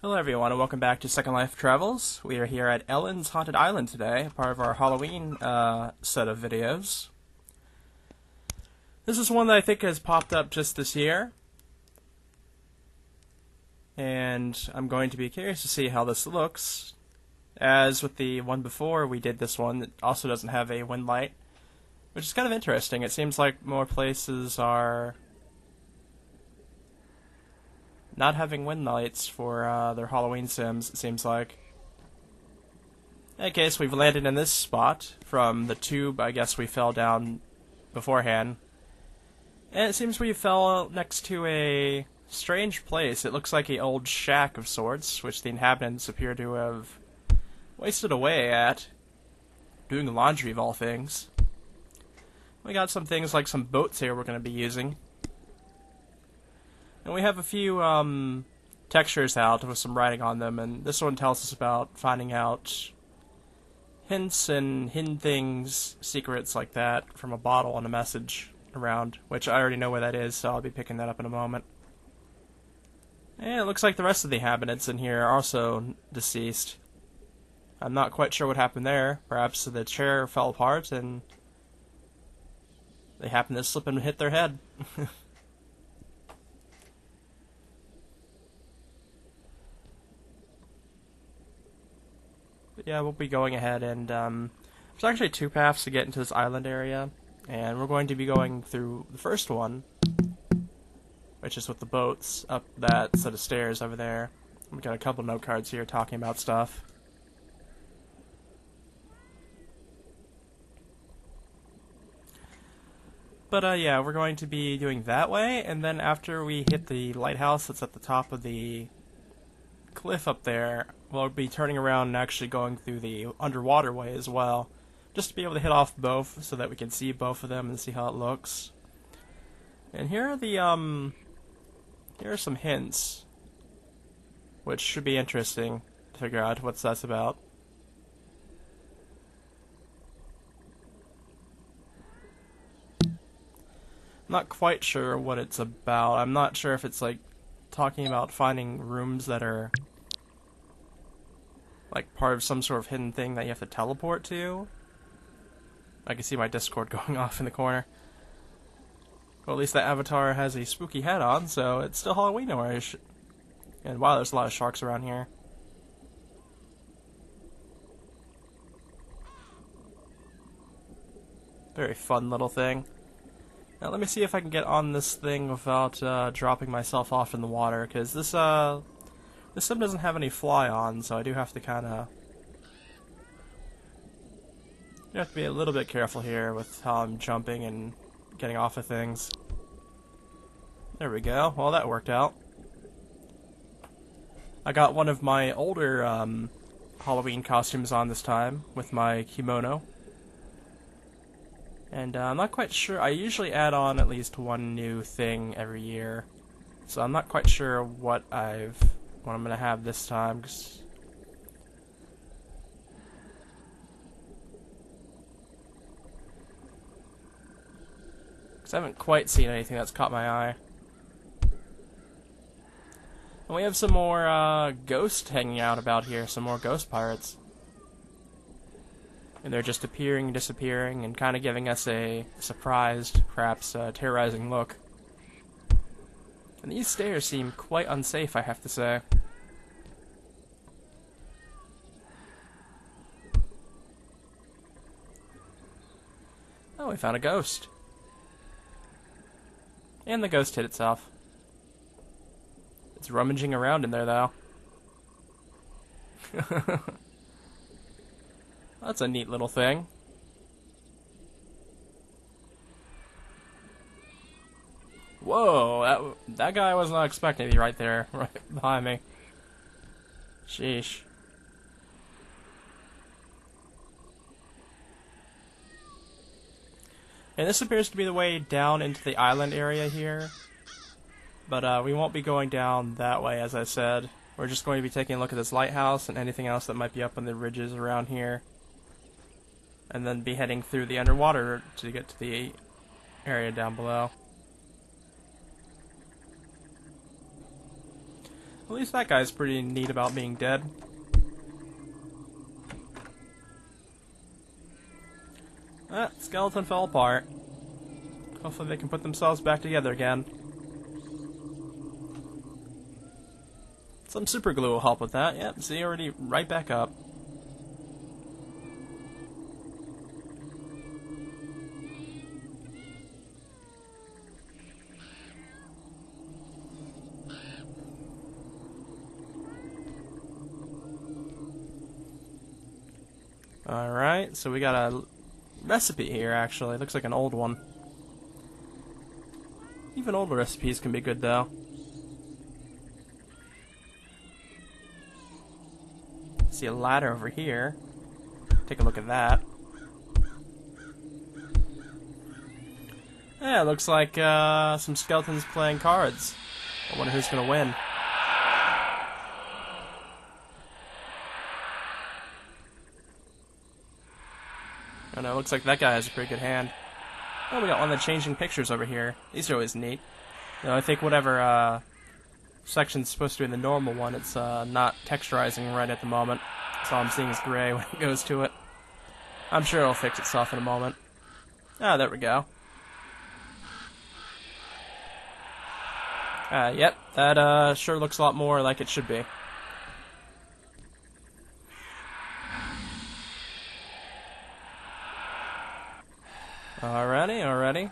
Hello everyone and welcome back to Second Life Travels. We are here at Ellen's Haunted Island today, part of our Halloween set of videos. This is one that I think has popped up just this year. And I'm going to be curious to see how this looks. As with the one before, we did this one that also doesn't have a wind light, which is kind of interesting. It seems like more places are not having wind lights for their Halloween sims, it seems like. In any case, we've landed in this spot from the tube I guess we fell down beforehand. And it seems we fell next to a strange place. It looks like an old shack of sorts, which the inhabitants appear to have wasted away at doing laundry of all things. We got some things like some boats here we're going to be using. And we have a few textures out with some writing on them, and this one tells us about finding out hints and hidden things, secrets like that, from a bottle and a message around, which I already know where that is, so I'll be picking that up in a moment. And it looks like the rest of the inhabitants in here are also deceased. I'm not quite sure what happened there. Perhaps the chair fell apart and they happened to slip and hit their head. Yeah, we'll be going ahead and, there's actually two paths to get into this island area, and we're going to be going through the first one, which is with the boats, up that set of stairs over there. We've got a couple note cards here talking about stuff. But, yeah, we're going to be doing that way, and then after we hit the lighthouse that's at the top of the cliff up there, we'll be turning around and actually going through the underwater way as well, just to be able to hit off both so that we can see both of them and see how it looks. And here are the here are some hints, which should be interesting to figure out what that's about. I'm not quite sure what it's about. I'm not sure if it's like talking about finding rooms that are like part of some sort of hidden thing that you have to teleport to. I can see my Discord going off in the corner. Well, at least that avatar has a spooky hat on, so it's still Halloween-ish. And wow, there's a lot of sharks around here. Very fun little thing. Now let me see if I can get on this thing without dropping myself off in the water, because this sim doesn't have any fly on, so I do have to kind of... You have to be a little bit careful here with how I'm jumping and getting off of things. There we go. Well, that worked out. I got one of my older Halloween costumes on this time, with my kimono. And I'm not quite sure. I usually add on at least one new thing every year, so I'm not quite sure what I'm gonna have this time. Cause I haven't quite seen anything that's caught my eye. And we have some more ghosts hanging out about here. Some more ghost pirates. And they're just appearing and disappearing and kind of giving us a surprised, perhaps terrorizing look. And these stairs seem quite unsafe, I have to say. Oh, we found a ghost. And the ghost hit itself. It's rummaging around in there, though. That's a neat little thing. Whoa, that guy was not expecting me right there, right behind me. Sheesh. And this appears to be the way down into the island area here. But we won't be going down that way, as I said. We're just going to be taking a look at this lighthouse and anything else that might be up on the ridges around here. And then be heading through the underwater to get to the area down below. At least that guy's pretty neat about being dead. Ah, skeleton fell apart. Hopefully they can put themselves back together again. Some super glue will help with that. Yep, see, already right back up. Alright, so we got a recipe here, actually. It looks like an old one. Even older recipes can be good, though. See a ladder over here. Take a look at that. Yeah, it looks like some skeletons playing cards. I wonder who's gonna win. Oh no, it looks like that guy has a pretty good hand. Oh, we got one of the changing pictures over here. These are always neat. You know, I think whatever section's supposed to be in the normal one, it's not texturizing right at the moment. So all I'm seeing is gray when it goes to it. I'm sure it'll fix itself in a moment. Ah, there we go. Yep, that sure looks a lot more like it should be. Alrighty, alrighty.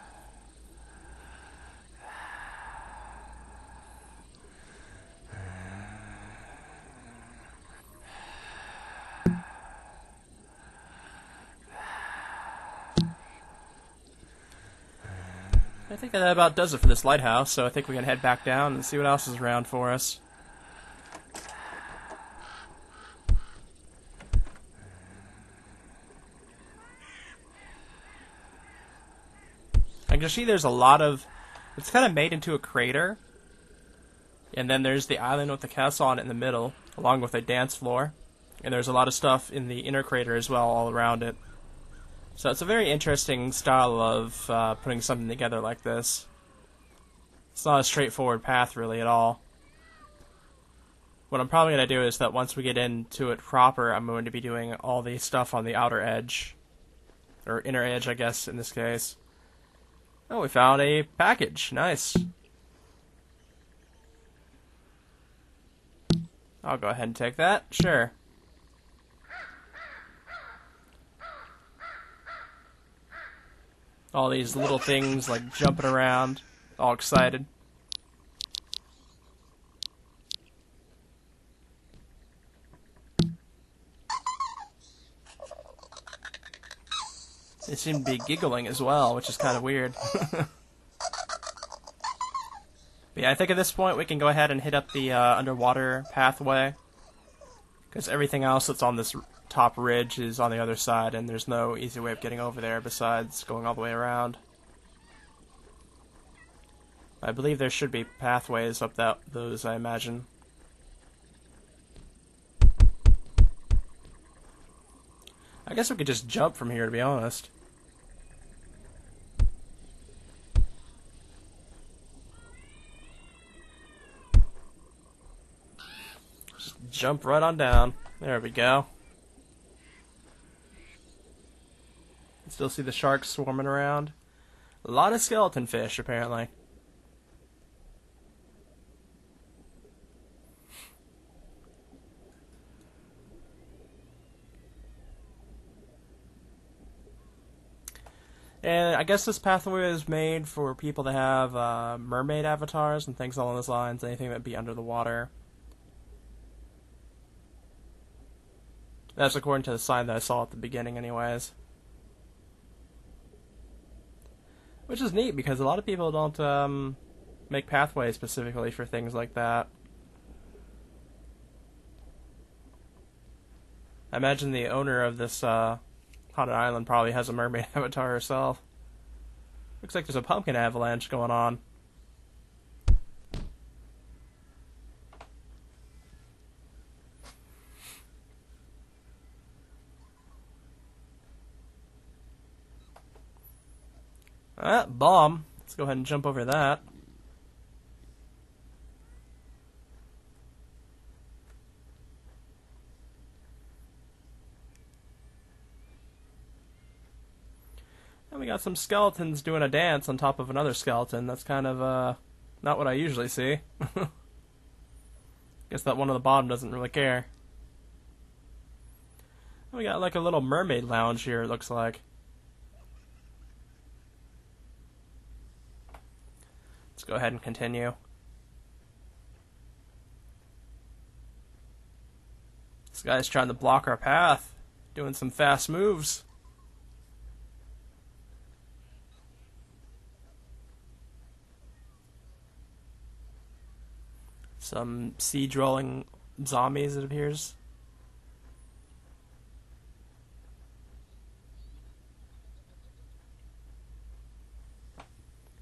I think that about does it for this lighthouse, so I think we can head back down and see what else is around for us. I can see there's a lot of... It's kind of made into a crater. And then there's the island with the castle on it in the middle, along with a dance floor. And there's a lot of stuff in the inner crater as well, all around it. So it's a very interesting style of putting something together like this. It's not a straightforward path, really, at all. What I'm probably going to do is that once we get into it proper, I'm going to be doing all the stuff on the outer edge. Or inner edge, I guess, in this case. Oh, we found a package. Nice. I'll go ahead and take that. Sure. All these little things, like, jumping around. All excited. They seem to be giggling as well, which is kind of weird. But yeah, I think at this point we can go ahead and hit up the underwater pathway. Because everything else that's on this top ridge is on the other side, and there's no easy way of getting over there besides going all the way around. I believe there should be pathways up those, I imagine. I guess we could just jump from here, to be honest. Just jump right on down. There we go. Still see the sharks swarming around. A lot of skeleton fish, apparently. And I guess this pathway is made for people that have mermaid avatars and things along those lines, anything that'd be under the water. That's according to the sign that I saw at the beginning anyways. Which is neat, because a lot of people don't make pathways specifically for things like that. I imagine the owner of this Haunted Island probably has a mermaid avatar herself. Looks like there's a pumpkin avalanche going on. Bomb. Let's go ahead and jump over that. And we got some skeletons doing a dance on top of another skeleton. That's kind of, not what I usually see. Guess that one on the bottom doesn't really care. And we got like a little mermaid lounge here, it looks like. Let's go ahead and continue. This guy's trying to block our path, doing some fast moves. Some sea-dwelling zombies, it appears.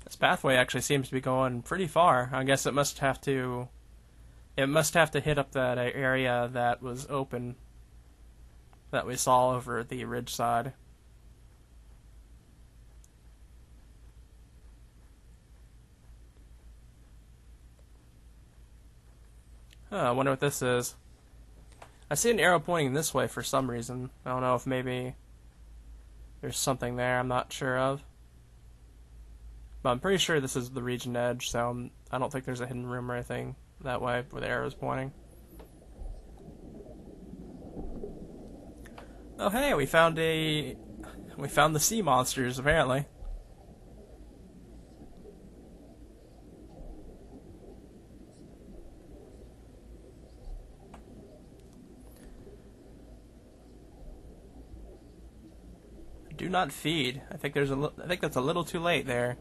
This pathway actually seems to be going pretty far. I guess it must have to hit up that area that was open that we saw over the ridge side. I wonder what this is. I see an arrow pointing this way for some reason. I don't know if maybe there's something there I'm not sure of. But I'm pretty sure this is the region edge, so I don't think there's a hidden room or anything that way where the arrow is pointing. Oh hey, we found the sea monsters apparently. Do not feed. I think that's a little too late there.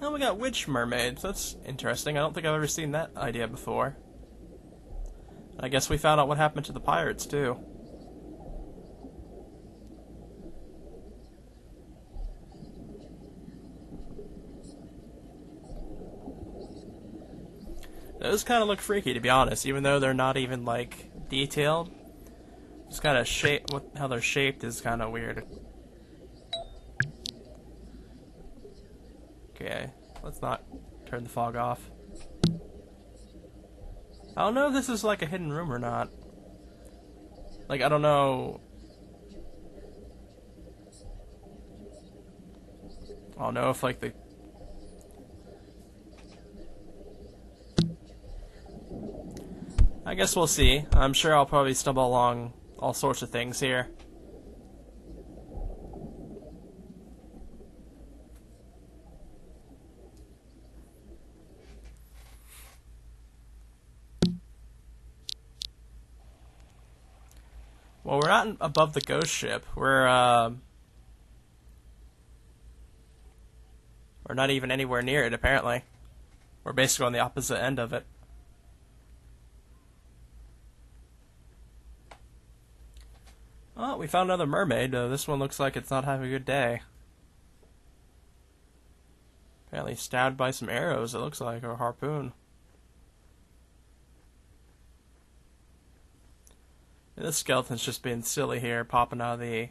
Oh, we got witch mermaids. That's interesting. I don't think I've ever seen that idea before. I guess we found out what happened to the pirates too. Those kind of look freaky, to be honest, even though they're not even like detailed. Just kind of how they're shaped is kind of weird. Okay, let's not turn the fog off. I don't know if this is like a hidden room or not. Like, I don't know. I don't know if like the... I guess we'll see. I'm sure I'll probably stumble along all sorts of things here. Well, we're not above the ghost ship. We're not even anywhere near it, apparently. We're basically on the opposite end of it. Oh, we found another mermaid. This one looks like it's not having a good day. Apparently stabbed by some arrows, it looks like, or a harpoon. This skeleton's just being silly here, popping out of the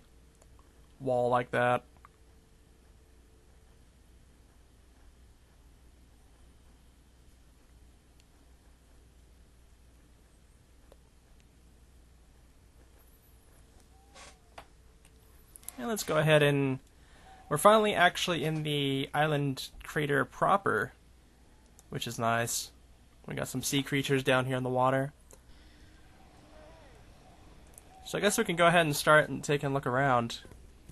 wall like that. And let's go ahead and... We're finally actually in the island crater proper, which is nice. We got some sea creatures down here in the water. So I guess we can go ahead and start and take a look around,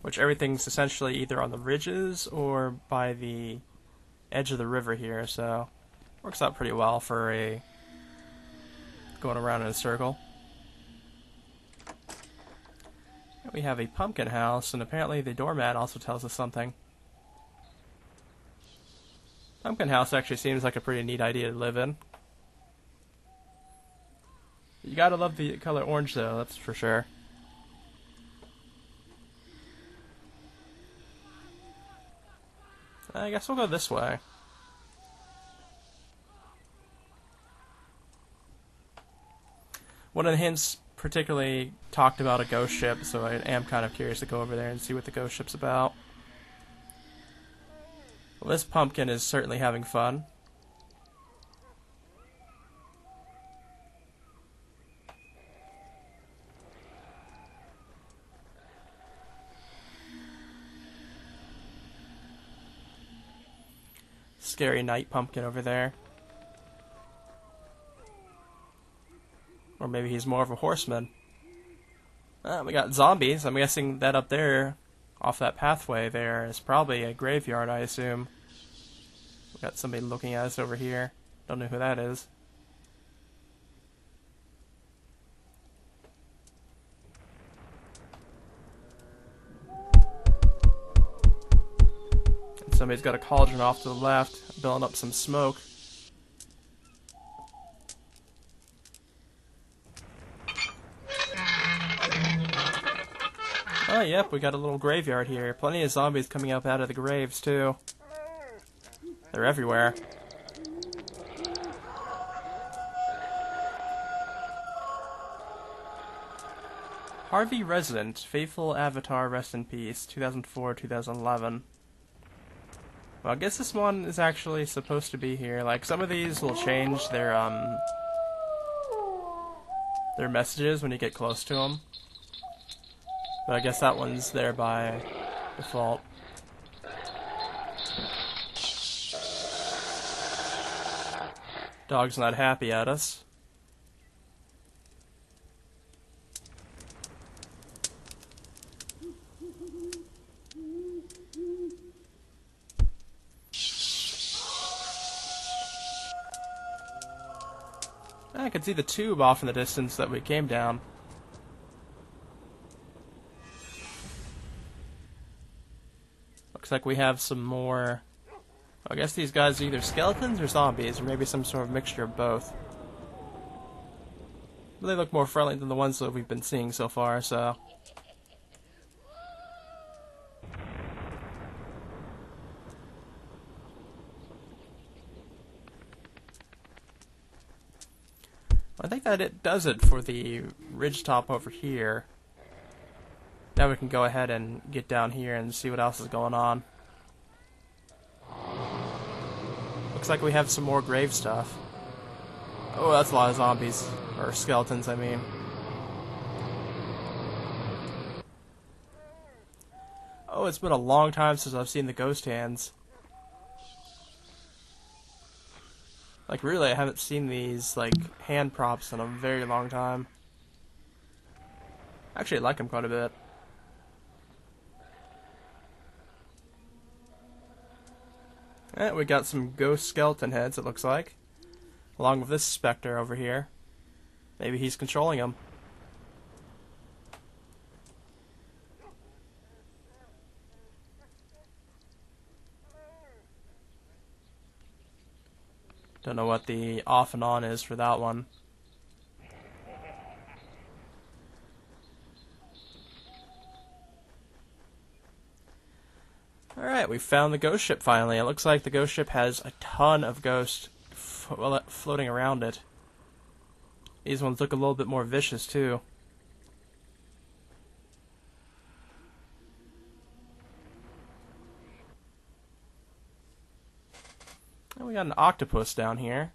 which everything's essentially either on the ridges or by the edge of the river here, so works out pretty well for a going around in a circle. We have a pumpkin house, and apparently the doormat also tells us something. Pumpkin house actually seems like a pretty neat idea to live in. You gotta love the color orange though, that's for sure. I guess we'll go this way. One of the hints particularly talked about a ghost ship, so I am kind of curious to go over there and see what the ghost ship's about. Well, this pumpkin is certainly having fun. scary night pumpkin over there. Or maybe he's more of a horseman. We got zombies. I'm guessing that up there, off that pathway there, is probably a graveyard, I assume. We got somebody looking at us over here. Don't know who that is. And somebody's got a cauldron off to the left, building up some smoke. Oh, yep, we got a little graveyard here. Plenty of zombies coming up out of the graves, too. They're everywhere. Harvey Resident, Faithful Avatar, Rest in Peace, 2004-2011. Well, I guess this one is actually supposed to be here. Like, some of these will change their messages when you get close to them. But I guess that one's there by default. Dog's not happy at us. I can see the tube off in the distance that we came down. Looks like we have some more... I guess these guys are either skeletons or zombies, or maybe some sort of mixture of both. But they look more friendly than the ones that we've been seeing so far, so... I think that it does it for the ridgetop over here. Now we can go ahead and get down here and see what else is going on. Looks like we have some more grave stuff. Oh, that's a lot of zombies. Or skeletons, I mean. Oh, it's been a long time since I've seen the ghost hands. Like, really, I haven't seen these, like, hand props in a very long time. Actually, I like them quite a bit. And we got some ghost skeleton heads, it looks like. Along with this specter over here. Maybe he's controlling them. Don't know what the off and on is for that one. Alright, we found the ghost ship finally. It looks like the ghost ship has a ton of ghosts floating around it. These ones look a little bit more vicious too. And we got an octopus down here.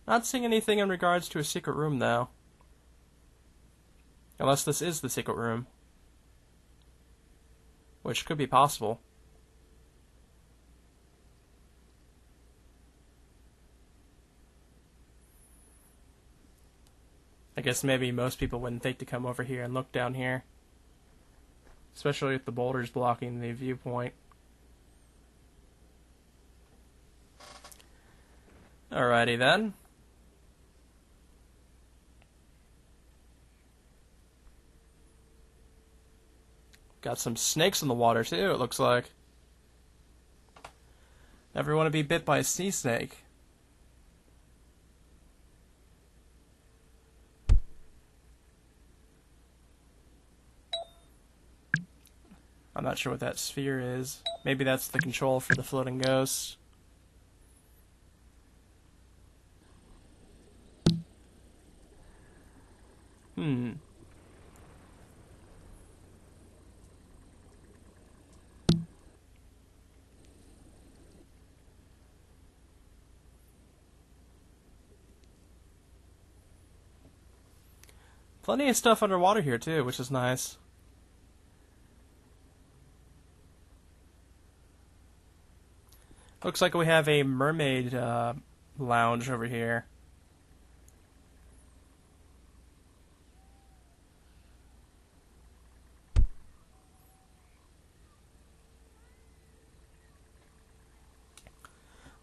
Not seeing anything in regards to a secret room though. Unless this is the secret room. Which could be possible. I guess maybe most people wouldn't think to come over here and look down here. Especially with the boulders blocking the viewpoint. Alrighty then. Got some snakes in the water too, it looks like. Never want to be bit by a sea snake. I'm not sure what that sphere is. Maybe that's the control for the floating ghosts. Plenty of stuff underwater here too, which is nice. Looks like we have a mermaid lounge over here.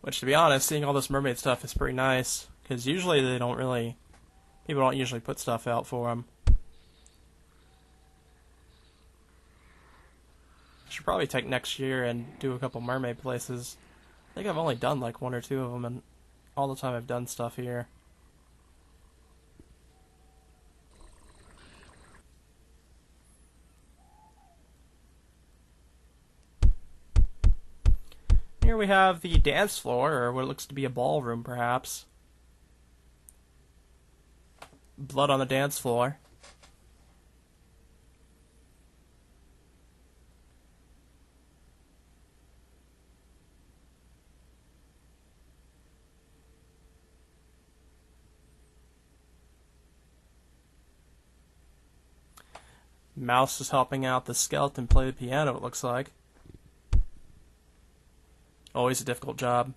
Which, to be honest, seeing all this mermaid stuff is pretty nice, because usually people don't usually put stuff out for them. I should probably take next year and do a couple mermaid places. I think I've only done like one or two of them, and all the time I've done stuff here. Here we have the dance floor, or what looks to be a ballroom, perhaps. Blood on the dance floor. Mouse is helping out the skeleton play the piano, it looks like. Always a difficult job.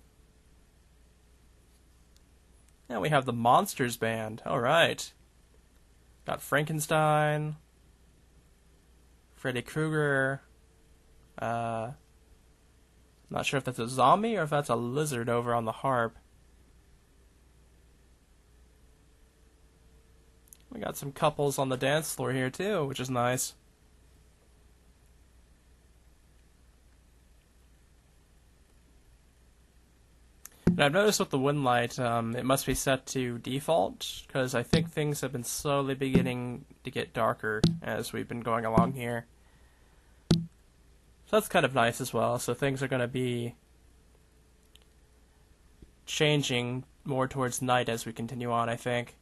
Now we have the Monsters Band. Alright. Got Frankenstein. Freddy Krueger. Not sure if that's a zombie or if that's a lizard over on the harp. We got some couples on the dance floor here too, which is nice. And I've noticed with the wind light, it must be set to default, because I think things have been slowly beginning to get darker as we've been going along here. So that's kind of nice as well, so things are going to be changing more towards night as we continue on, I think.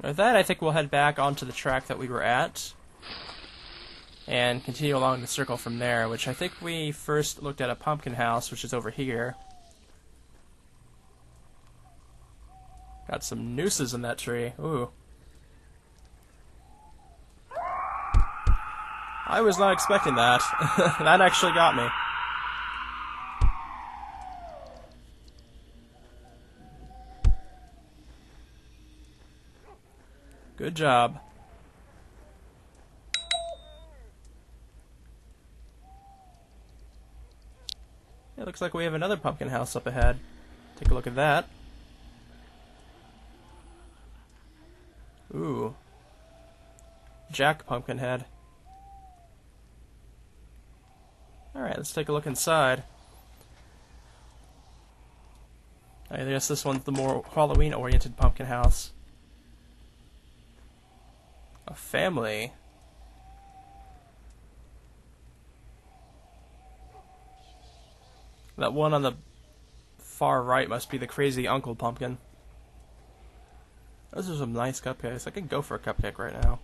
With that, I think we'll head back onto the track that we were at and continue along the circle from there, which I think we first looked at a pumpkin house, which is over here. Got some nooses in that tree. Ooh. I was not expecting that. That actually got me. Good job. It looks like we have another pumpkin house up ahead. Take a look at that. Ooh. Jack Pumpkinhead. Alright, let's take a look inside. I guess this one's the more Halloween-oriented pumpkin house. A family. That one on the far right must be the crazy Uncle Pumpkin. Those are some nice cupcakes. I could go for a cupcake right now.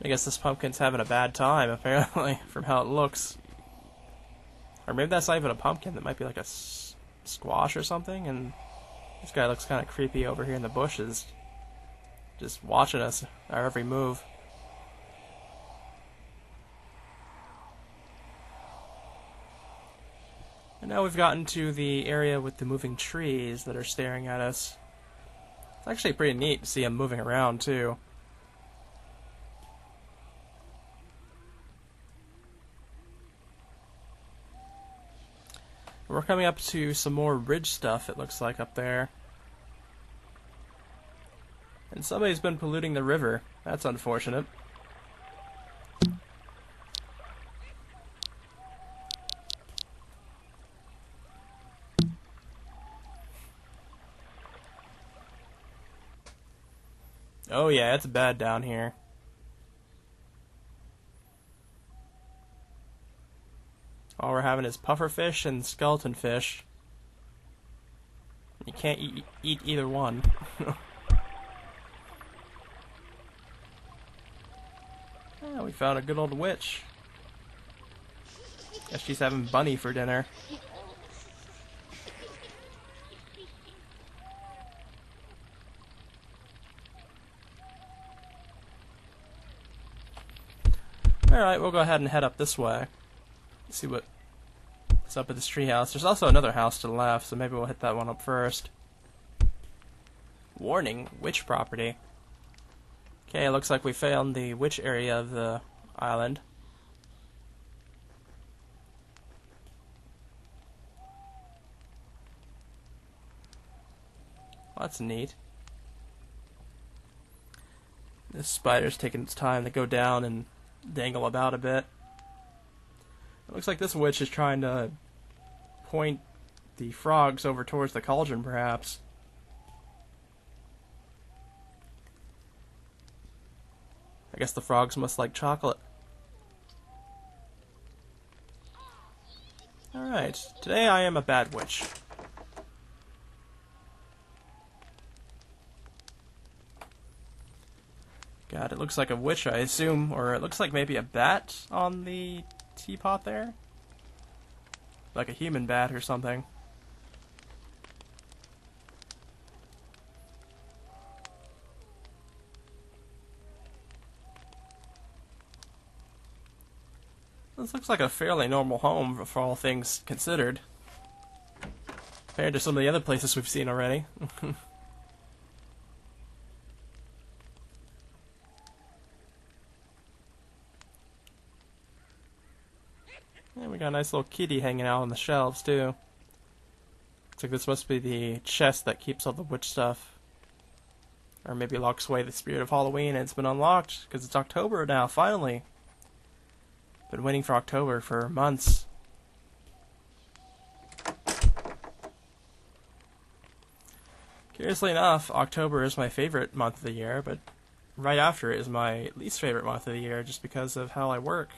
I guess this pumpkin's having a bad time, apparently, from how it looks. Or maybe that's not even a pumpkin. That might be like a squash or something. And this guy looks kind of creepy over here in the bushes, just watching us, our every move. And now we've gotten to the area with the moving trees that are staring at us. It's actually pretty neat to see them moving around, too. We're coming up to some more ridge stuff, it looks like, up there. And somebody's been polluting the river. That's unfortunate. Oh yeah, it's bad down here. All we're having is pufferfish and skeleton fish. You can't eat either one. Yeah, we found a good old witch. Guess she's having bunny for dinner. Alright, we'll go ahead and head up this way. See what's up at this treehouse. There's also another house to the left, so maybe we'll hit that one up first. Warning, witch property. Okay, looks like we found the witch area of the island. Well, that's neat. This spider's taking its time to go down and dangle about a bit. It looks like this witch is trying to point the frogs over towards the cauldron, perhaps. I guess the frogs must like chocolate. Alright, today I am a bad witch. God, it looks like a witch, I assume, or it looks like maybe a bat on the teapot there? Like a human bat or something. This looks like a fairly normal home for all things considered. Compared to some of the other places we've seen already. And we got a nice little kitty hanging out on the shelves too. Looks like this must be the chest that keeps all the witch stuff. Or maybe locks away the spirit of Halloween, and it's been unlocked because it's October now, finally. Been waiting for October for months. Curiously enough, October is my favorite month of the year, but right after it is my least favorite month of the year just because of how I work.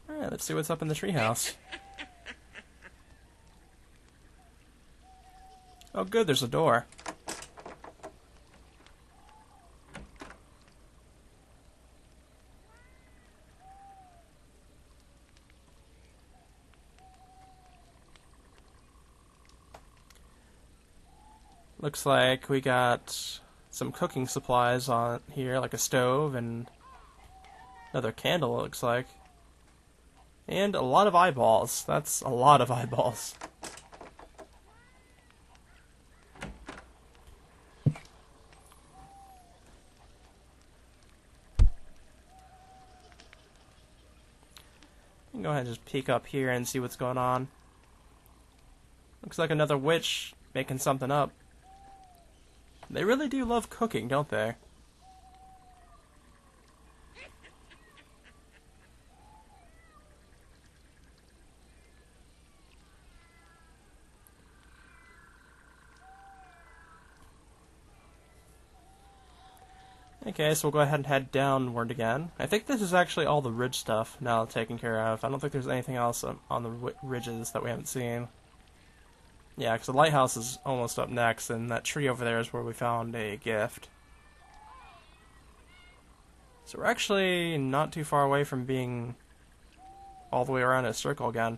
Alright, let's see what's up in the treehouse. Oh good, there's a door. Looks like we got some cooking supplies on here, like a stove and another candle, it looks like. And a lot of eyeballs. That's a lot of eyeballs. Go ahead and just peek up here and see what's going on. Looks like another witch making something up. They really do love cooking, don't they? Okay, so we'll go ahead and head downward again. I think this is actually all the ridge stuff now taken care of. I don't think there's anything else on the ridges that we haven't seen. Yeah, because the lighthouse is almost up next, and that tree over there is where we found a gift. So we're actually not too far away from being all the way around in a circle again.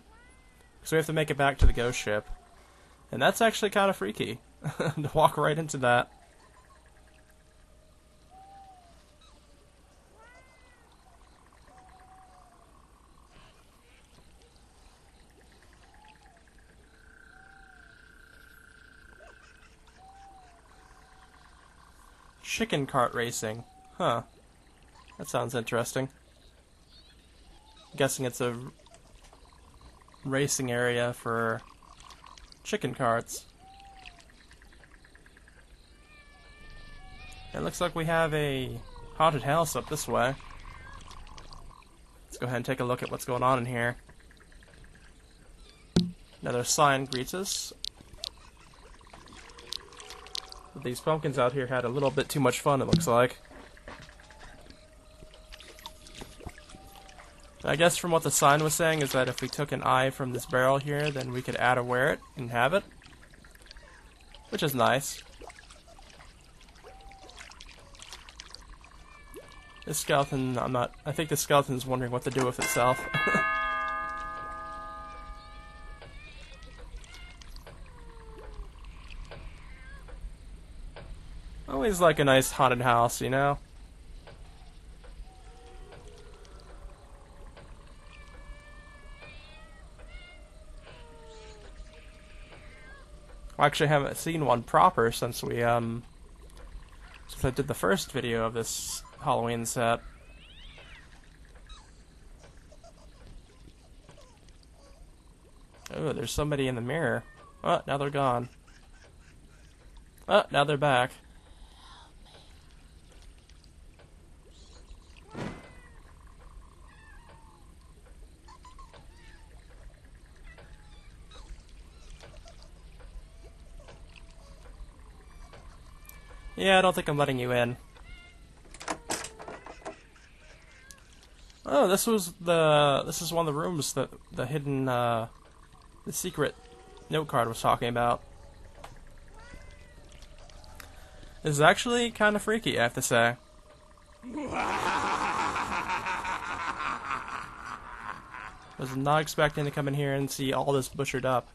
So we have to make it back to the ghost ship. And that's actually kind of freaky, to walk right into that. Chicken cart racing. Huh. That sounds interesting. I'm guessing it's a racing area for chicken carts. It looks like we have a haunted house up this way. Let's go ahead and take a look at what's going on in here. Another sign greets us. These pumpkins out here had a little bit too much fun, it looks like. I guess from what the sign was saying is that if we took an eye from this barrel here, then we could add a wear it and have it. Which is nice. This skeleton, I think the skeleton's wondering what to do with itself. Always like a nice haunted house, you know? I actually haven't seen one proper since we, since I did the first video of this Halloween set. Oh, there's somebody in the mirror. Oh, now they're gone. Oh, now they're back. Yeah, I don't think I'm letting you in. Oh, this is one of the rooms that the hidden, the secret note card was talking about. This is actually kind of freaky, I have to say. Was not expecting to come in here and see all this butchered up.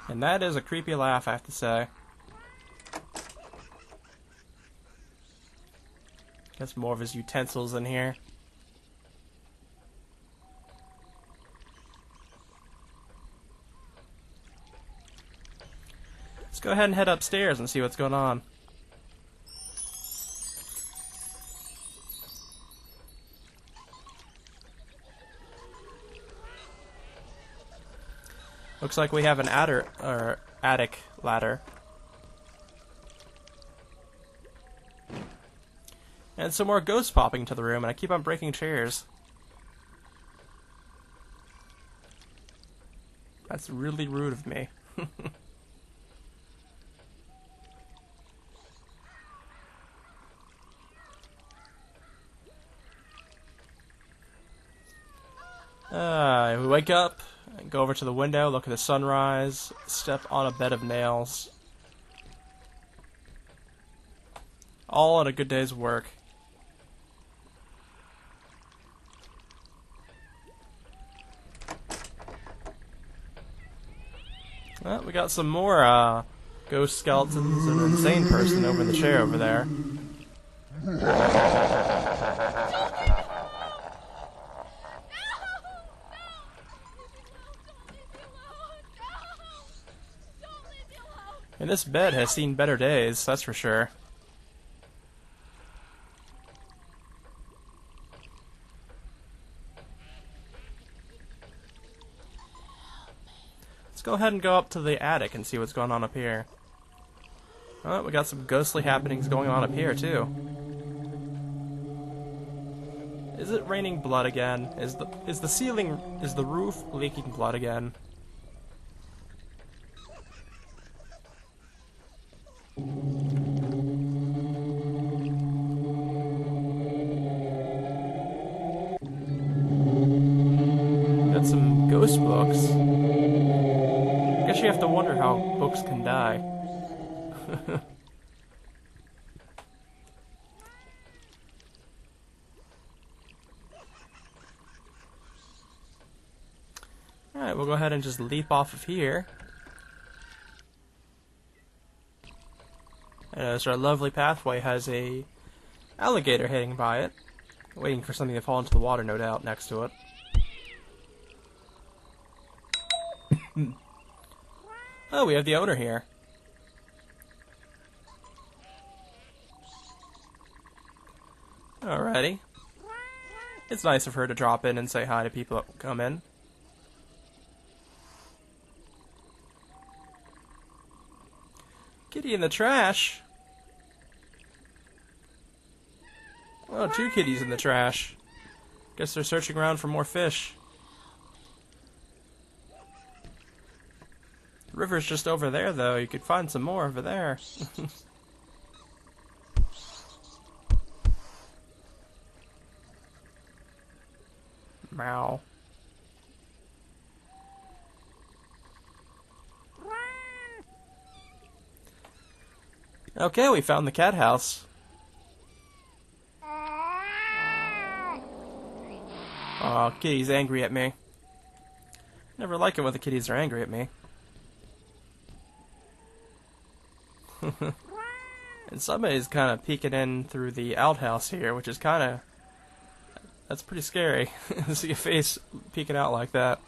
And that is a creepy laugh, I have to say. Guess more of his utensils in here. Let's go ahead and head upstairs and see what's going on. Looks like we have an attic ladder. And some more ghosts popping into the room, and I keep on breaking chairs. That's really rude of me. We wake up, go over to the window, look at the sunrise, step on a bed of nails. All in a good day's work. Well, we got some more ghost skeletons and an insane person over in the chair over there. And this bed has seen better days, that's for sure. Let's go ahead and go up to the attic and see what's going on up here. Oh, we got some ghostly happenings going on up here, too. Is it raining blood again? Is the roof leaking blood again? Got some ghost books. I guess you have to wonder how books can die. Alright, we'll go ahead and just leap off of here. As our lovely pathway has a alligator hanging by it, waiting for something to fall into the water, no doubt, next to it. Oh, we have the owner here. Alrighty. It's nice of her to drop in and say hi to people that come in. Kitty in the trash? Oh, two kitties in the trash. Guess they're searching around for more fish. river's just over there, though. You could find some more over there. Meow. Okay, we found the cat house. Aw, kitty's angry at me. Never like it when the kitties are angry at me. And somebody's kind of peeking in through the outhouse here, which is kind of... That's pretty scary, to see a face peeking out like that.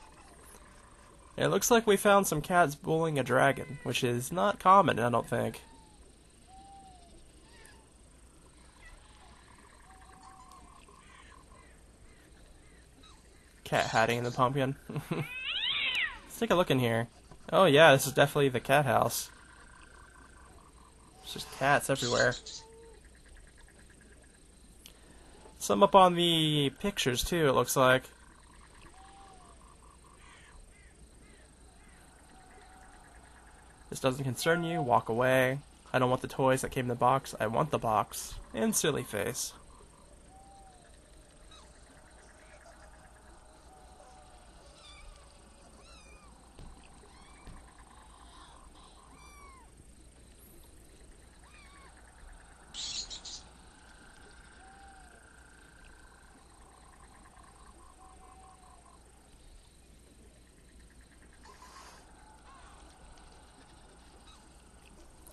It looks like we found some cats bullying a dragon, which is not common, I don't think. Cat hiding in the pumpkin. Let's take a look in here. Oh yeah, this is definitely the cat house. There's just cats everywhere. Some up on the pictures too, it looks like. This doesn't concern you, walk away. I don't want the toys that came in the box, I want the box. And silly face.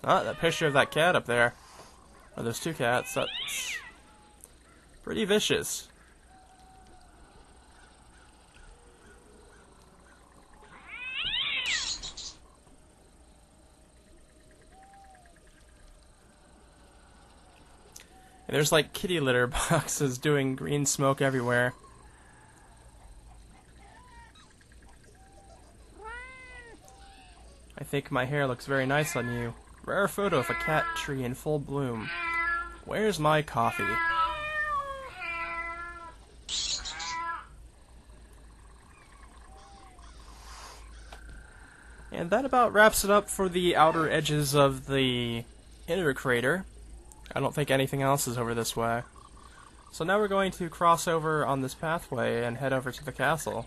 Ah, that picture of that cat up there. Oh, there's two cats. That's pretty vicious. And there's like kitty litter boxes doing green smoke everywhere. I think my hair looks very nice on you. Rare photo of a cat tree in full bloom. Where's my coffee? And that about wraps it up for the outer edges of the inner crater. I don't think anything else is over this way. So now we're going to cross over on this pathway and head over to the castle.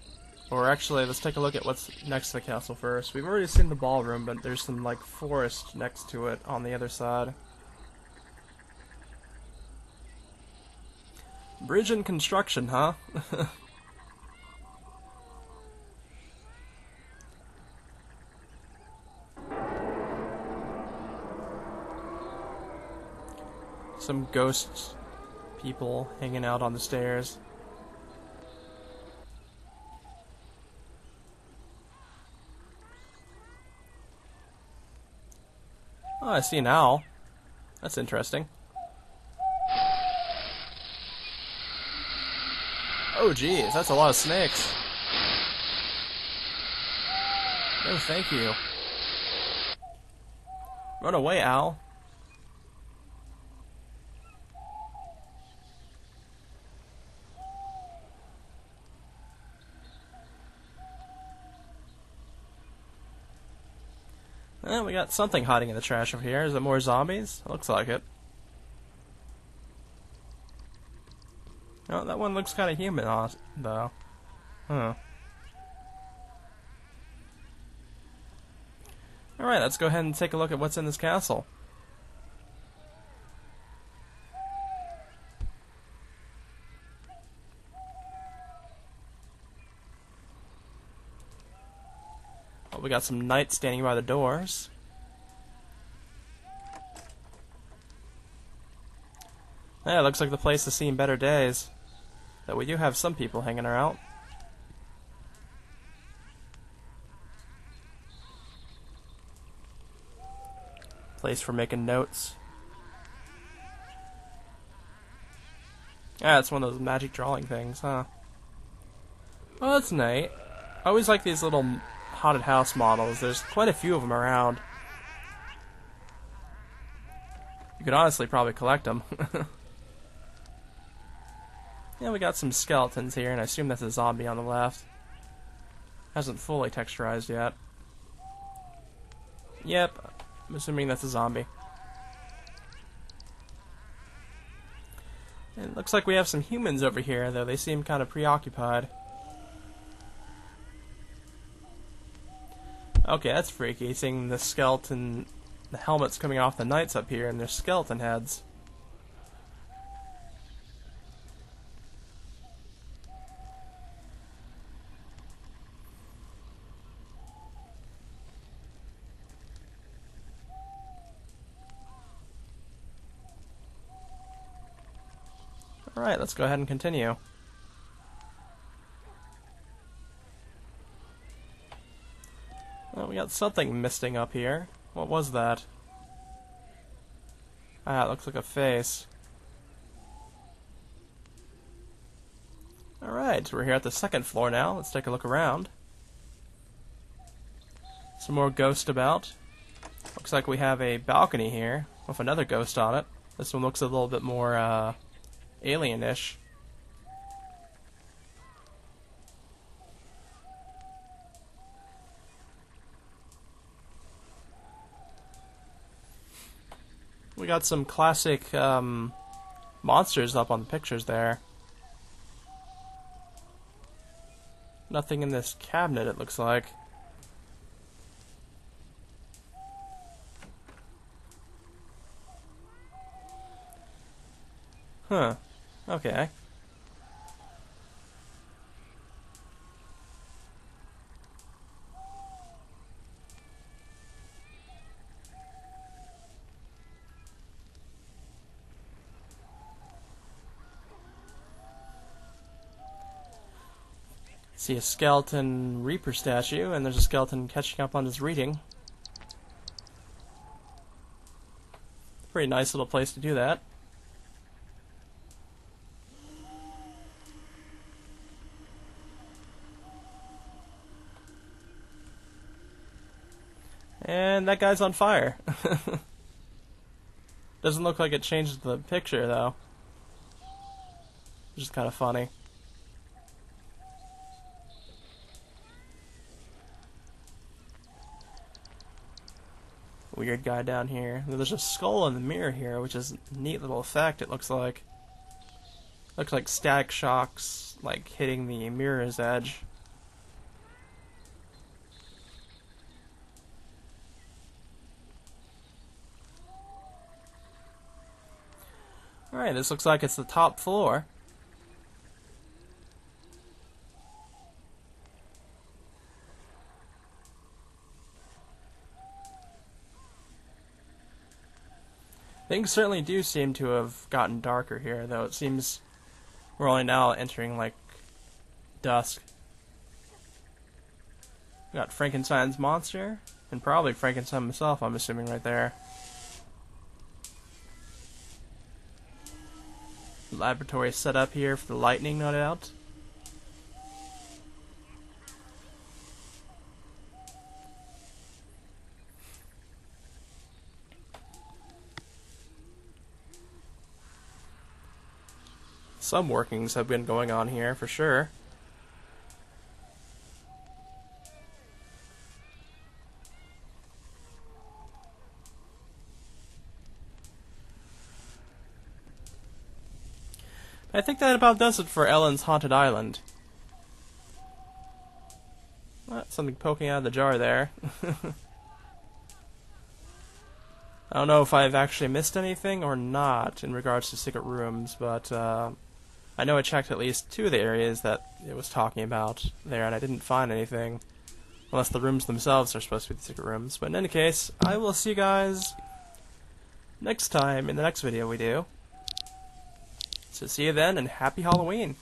Or actually, let's take a look at what's next to the castle first. We've already seen the ballroom, but there's some, like, forest next to it on the other side. Bridge in construction, huh? Some ghost people hanging out on the stairs. Oh, I see an owl. That's interesting. Oh, geez, that's a lot of snakes. No, thank you. Run away, owl. Well, we got something hiding in the trash over here. Is it more zombies? It looks like it. Oh, that one looks kind of human, though. Huh. Alright, let's go ahead and take a look at what's in this castle. Oh, we got some knights standing by the doors. Yeah, it looks like the place has seen better days. But we do have some people hanging around. Place for making notes. Ah, it's one of those magic drawing things, huh? Oh, that's neat. I always like these little haunted house models. There's quite a few of them around. You could honestly probably collect them. Yeah, we got some skeletons here, and I assume that's a zombie on the left. Hasn't fully texturized yet. Yep, I'm assuming that's a zombie. And it looks like we have some humans over here, though they seem kind of preoccupied. Okay, that's freaky, seeing the skeleton, the helmets coming off the knights up here, and their skeleton heads. Alright, let's go ahead and continue. Well, we got something misting up here. What was that? Ah, it looks like a face. Alright, so we're here at the second floor now. Let's take a look around. Some more ghosts about. Looks like we have a balcony here with another ghost on it. This one looks a little bit more, alien-ish. We got some classic monsters up on the pictures there. Nothing in this cabinet, it looks like. Huh. Okay. See a skeleton Reaper statue, and there's a skeleton catching up on his reading. Pretty nice little place to do that. And that guy's on fire. Doesn't look like it changed the picture, though. Which is kind of funny. Weird guy down here. There's a skull in the mirror here, which is a neat little effect, it looks like. Looks like static shocks, like, hitting the mirror's edge. Alright, this looks like it's the top floor. Things certainly do seem to have gotten darker here, though it seems we're only now entering, like, dusk. We got Frankenstein's monster, and probably Frankenstein himself, I'm assuming, right there. Laboratory set up here for the lightning, no doubt. Some workings have been going on here, for sure. I think that about does it for Ellen's Haunted Island. Something poking out of the jar there. I don't know if I've actually missed anything or not in regards to secret rooms, but I know I checked at least 2 of the areas that it was talking about there, and I didn't find anything. Unless the rooms themselves are supposed to be the secret rooms. But in any case, I will see you guys next time in the next video we do. So see you then, and happy Halloween!